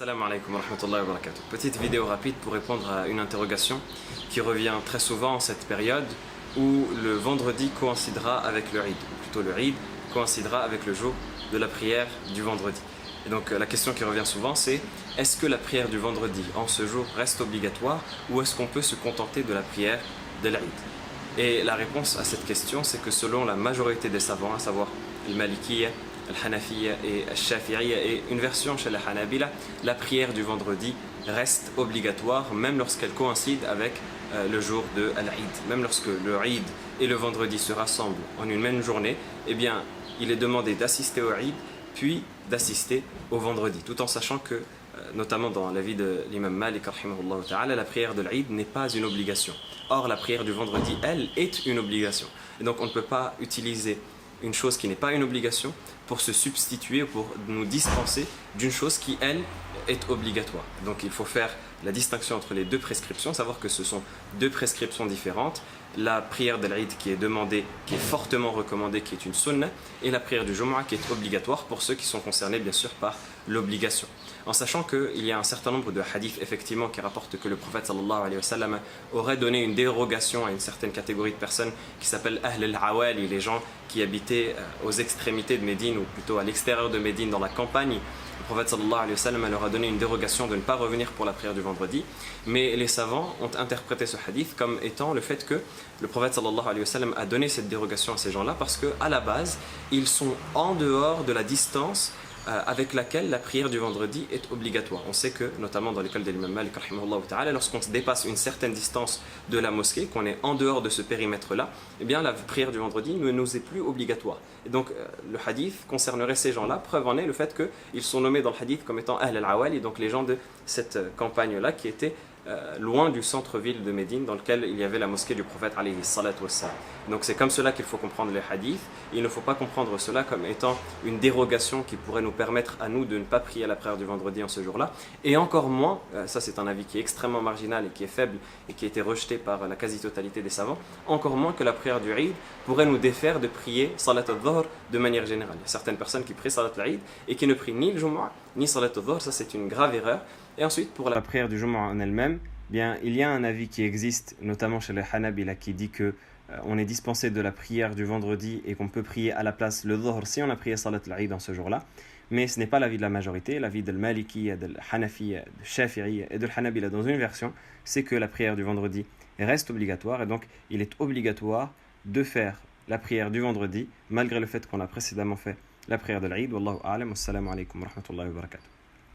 Assalamu alaikum wa rahmatullahi wa barakatuh. Petite vidéo rapide pour répondre à une interrogation qui revient très souvent en cette période où le vendredi coïncidera avec le Eid, ou plutôt le Eid coïncidera avec le jour de la prière du vendredi. Et donc la question qui revient souvent c'est: est-ce que la prière du vendredi en ce jour reste obligatoire ou est-ce qu'on peut se contenter de la prière de l'Eid? Et la réponse à cette question c'est que selon la majorité des savants, à savoir le Malikiyya, le Hanafiyya et le Shafi'iyya et une version chez les Hanabila, la prière du vendredi reste obligatoire même lorsqu'elle coïncide avec le jour de l'Eid. Même lorsque le Eid et le vendredi se rassemblent en une même journée, eh bien il est demandé d'assister au Eid puis d'assister au vendredi, tout en sachant que, notamment dans la vie de l'imam Malik, la prière de l'Eid n'est pas une obligation. Or, la prière du vendredi, elle, est une obligation. Et donc, on ne peut pas utiliser une chose qui n'est pas une obligation pour se substituer, pour nous dispenser d'une chose qui, elle, est obligatoire. Donc, il faut faire la distinction entre les deux prescriptions, savoir que ce sont deux prescriptions différentes. La prière de l'Eid qui est demandée, qui est fortement recommandée, qui est une sunnah, et la prière du Jumu'ah qui est obligatoire pour ceux qui sont concernés bien sûr par l'obligation. En sachant qu'il y a un certain nombre de hadiths effectivement qui rapportent que le prophète sallallahu alayhi wa sallam aurait donné une dérogation à une certaine catégorie de personnes qui s'appelle Ahl al-Awali, les gens qui habitaient aux extrémités de Médine ou plutôt à l'extérieur de Médine dans la campagne. Le prophète sallallahu alayhi wa sallam leur a donné une dérogation de ne pas revenir pour la prière du vendredi, mais les savants ont interprété ce hadith comme étant le fait que le prophète sallallahu alayhi wa sallam a donné cette dérogation à ces gens-là parce qu'à la base, ils sont en dehors de la distance avec laquelle la prière du vendredi est obligatoire. On sait que, notamment dans l'école de l'imam Malik, lorsqu'on se dépasse une certaine distance de la mosquée, qu'on est en dehors de ce périmètre-là, eh bien la prière du vendredi ne nous est plus obligatoire. Et donc le hadith concernerait ces gens-là. Preuve en est le fait qu'ils sont nommés dans le hadith comme étant Ahl al-Awali, donc les gens de cette campagne-là qui étaient loin du centre-ville de Médine dans lequel il y avait la mosquée du prophète alayhi salatu wassalam. Donc c'est comme cela qu'il faut comprendre les hadiths. Il ne faut pas comprendre cela comme étant une dérogation qui pourrait nous permettre à nous de ne pas prier la prière du vendredi en ce jour-là, et encore moins, ça c'est un avis qui est extrêmement marginal et qui est faible et qui a été rejeté par la quasi-totalité des savants, encore moins que la prière du Eid pourrait nous défaire de prier salat al-dhuhr de manière générale. Il y a certaines personnes qui prient salat al-Eid et qui ne prient ni le Jumu'ah ni salat al-dhuhr, ça c'est une grave erreur. Et ensuite, pour la prière du Jumu'ah en elle-même, bien, il y a un avis qui existe, notamment chez les Hanabila, qui dit que on est dispensé de la prière du vendredi et qu'on peut prier à la place le Dhuhr si on a prié Salat al-Eid dans ce jour-là. Mais ce n'est pas l'avis de la majorité. L'avis de Maliki, de Hanafi, de Shafi'i et de Hanabila dans une version, c'est que la prière du vendredi reste obligatoire et donc il est obligatoire de faire la prière du vendredi malgré le fait qu'on a précédemment fait la prière de l'Eid. Wallahu a'lam, wassalamu alaikum wa rahmatullahi wa barakatuh.